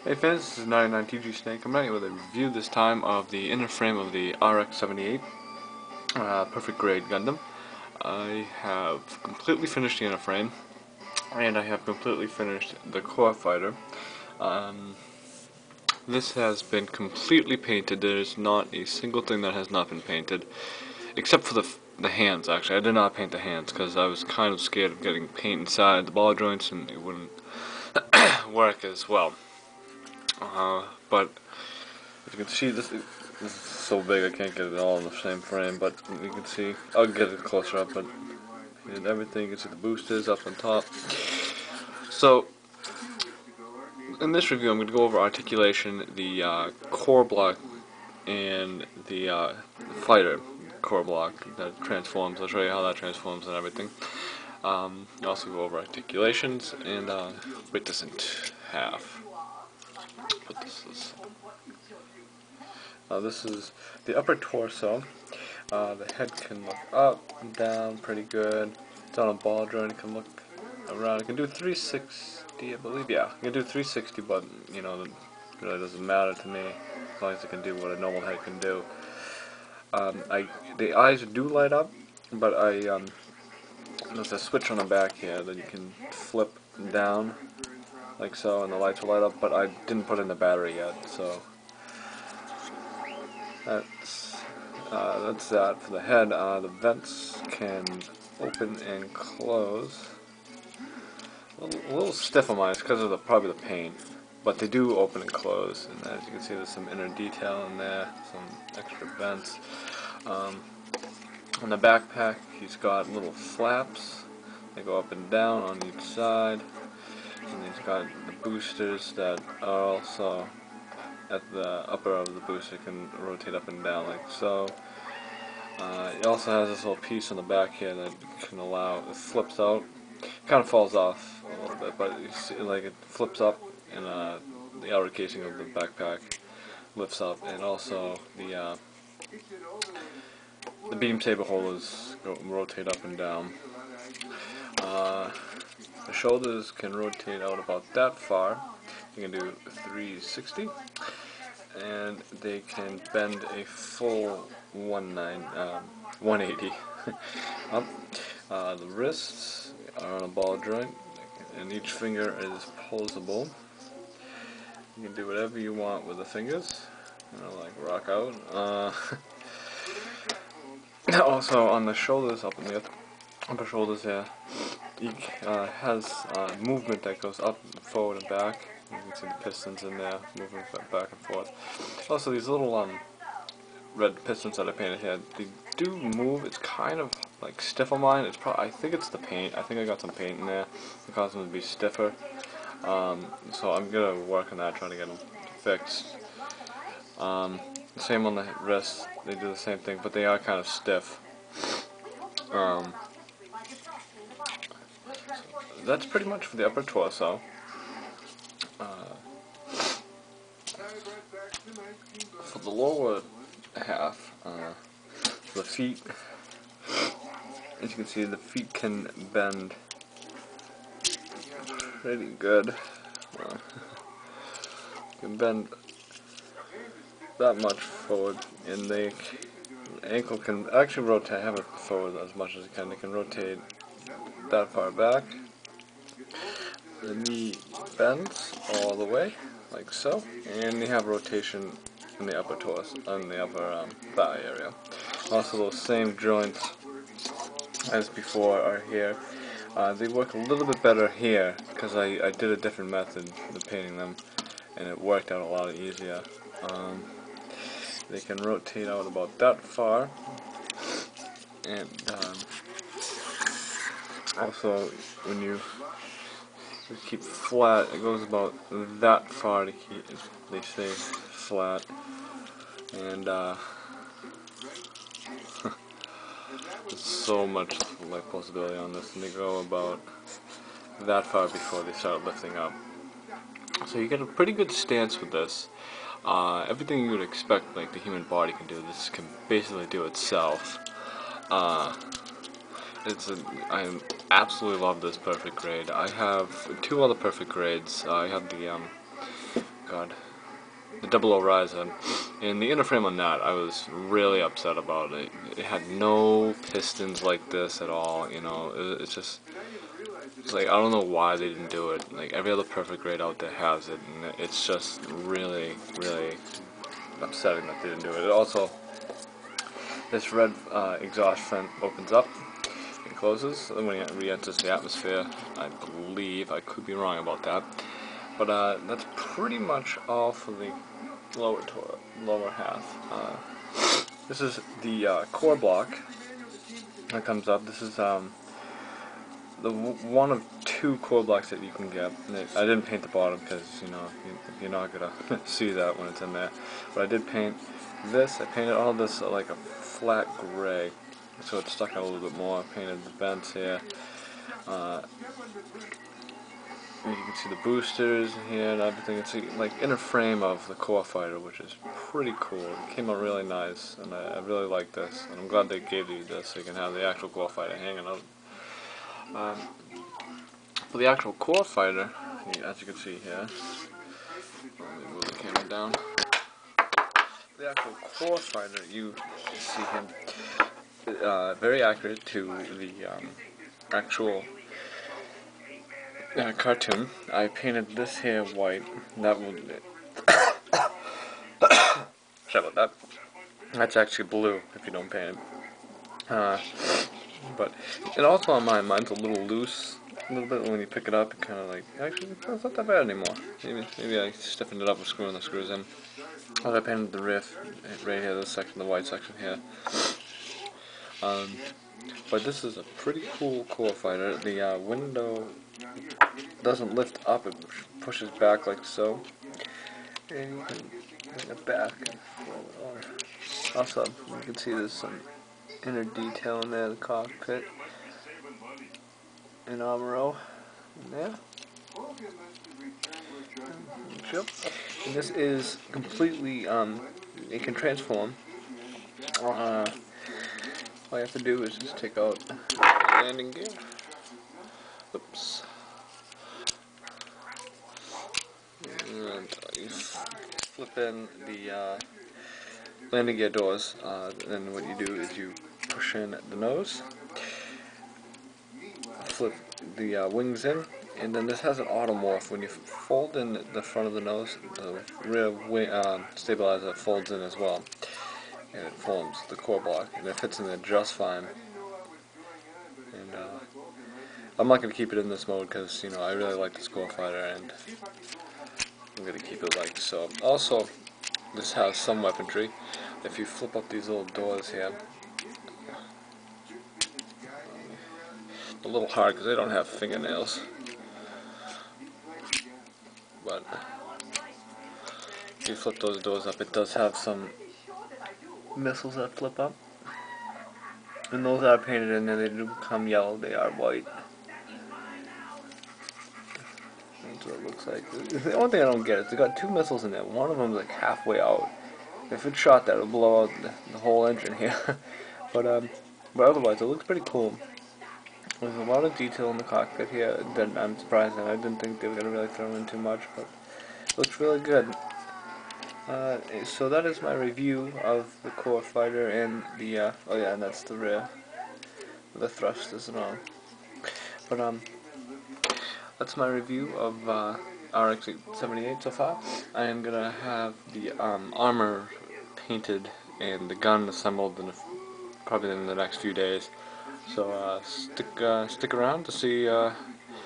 Hey fans, this is 99 TG Snake. I'm writing with a review this time of the inner frame of the RX-78 Perfect Grade Gundam. I have completely finished the inner frame, and I have completely finished the core fighter. This has been completely painted. There's not a single thing that has not been painted, except for the hands. Actually, I did not paint the hands because I was kind of scared of getting paint inside the ball joints and it wouldn't work as well. But as you can see, this is so big I can't get it all in the same frame, but you can see, I'll get it closer up, but and everything, you can see the boosters up on top. So, in this review I'm going to go over articulation, the core block, and the fighter core block that transforms. I'll show you how that transforms and everything. I'll also go over articulations, and break this in half. This is the upper torso. The head can look up and down pretty good. It's on a ball joint. It can look around. It can do 360, I believe. Yeah, it can do 360, but you know, it really doesn't matter to me as long as it can do what a normal head can do. The eyes do light up, but there's a switch on the back here that you can flip down like so, and the lights will light up. But I didn't put in the battery yet, so. That's that for the head. The vents can open and close. A little stiff on mine because of probably the paint, but they do open and close. And as you can see, there's some inner detail in there, some extra vents. On the backpack, he's got little flaps. They go up and down on each side, and he's got the boosters that are also at the upper of the booster, can rotate up and down like so. It also has this little piece on the back here that can allow, it flips out, kind of falls off a little bit, but you see, like, it flips up, and the outer casing of the backpack lifts up, and also the beam saber holders rotate up and down. The shoulders can rotate out about that far. You can do 360, and they can bend a full 180 up. The wrists are on a ball joint, and each finger is posable. You can do whatever you want with the fingers, you know, like rock out. Also on the shoulders, up in the upper shoulders here, each has movement that goes up, forward, and back. You can see the pistons in there moving back and forth. Also, these little red pistons that I painted here, they do move. It's kind of like stiff on mine. I think it's the paint. I think I got some paint in there that caused them to be stiffer. So I'm gonna work on that, trying to get them fixed. Same on the wrists. They do the same thing, but they are kind of stiff. That's pretty much for the upper torso. For the lower half, the feet, as you can see, the feet can bend pretty good. Can bend that much forward, and the ankle can actually rotate, have it forward as much as it can. It can rotate that far back. The knee bends all the way, like so, and you have rotation in the upper torso, on the upper thigh area. Also, those same joints as before are here. They work a little bit better here because I did a different method of painting them, and it worked out a lot easier. They can rotate out about that far, and also when you keep flat, it goes about that far to keep, they stay flat, and there's so much like possibility on this, and they go about that far before they start lifting up. So you get a pretty good stance with this. Everything you would expect like the human body can do, this can basically do itself. I absolutely love this perfect grade. I have two other perfect grades. I have the god, the 00 Ryzen. And the inner frame on that, I was really upset about it. It had no pistons like this at all, you know. It's just, it's like, I don't know why they didn't do it. Like, every other perfect grade out there has it, and it's just really, really upsetting that they didn't do it. It also, this red exhaust vent opens up and closes when it re-enters the atmosphere, I believe. I could be wrong about that. But that's pretty much all for the lower half. This is the core block that comes up. This is one of two core blocks that you can get. I didn't paint the bottom because, you know, you're not gonna see that when it's in there. But I did paint this. I painted all this like a flat gray, so it stuck out a little bit more. I painted the vents here. And you can see the boosters here and everything. It's like inner frame of the core fighter, which is pretty cool. It came out really nice, and I really like this. And I'm glad they gave you this so you can have the actual core fighter hanging out. For the actual core fighter, as you can see here, let me move the camera down. The actual core fighter, you see him very accurate to the actual cartoon. I painted this here white. That would sorry about that. That's actually blue if you don't paint it. But and also on mine, mine's a little loose. A little bit when you pick it up, it kind of like, actually, it's not that bad anymore. Maybe I stiffened it up with screwing the screws in. I painted the riff right here, this section, the white section here. But this is a pretty cool core fighter. The window doesn't lift up, it pushes back like so. And you can bring it back and roll it on. Also, you can see there's some inner detail in there, the cockpit. An armor in there. And this is completely, it can transform. All you have to do is just take out the landing gear. Oops. And you flip in the landing gear doors. Then what you do is you push in the nose, flip the wings in, and then this has an auto morph. When you fold in the front of the nose, the rear wing, stabilizer folds in as well, and it forms the core block, and it fits in there just fine. And I'm not going to keep it in this mode because, you know, I really like this core fighter, and I'm going to keep it like so. Also, this has some weaponry. If you flip up these little doors here, a little hard because they don't have fingernails, but if you flip those doors up, it does have some missiles that flip up, and those are painted in there. They do become yellow, they are white. That's what it looks like. The only thing I don't get is they got two missiles in there. One of them is like halfway out. If it shot that, it would blow out the whole engine here. but otherwise, it looks pretty cool. There's a lot of detail in the cockpit here that I'm surprised at. I didn't think they were going to really throw in too much, but it looks really good. So that is my review of the core fighter and the, oh yeah, and that's the rear. The thrusters and all. But, that's my review of, RX-78 so far. I am going to have the, armor painted and the gun assembled in probably in the next few days. So stick around to see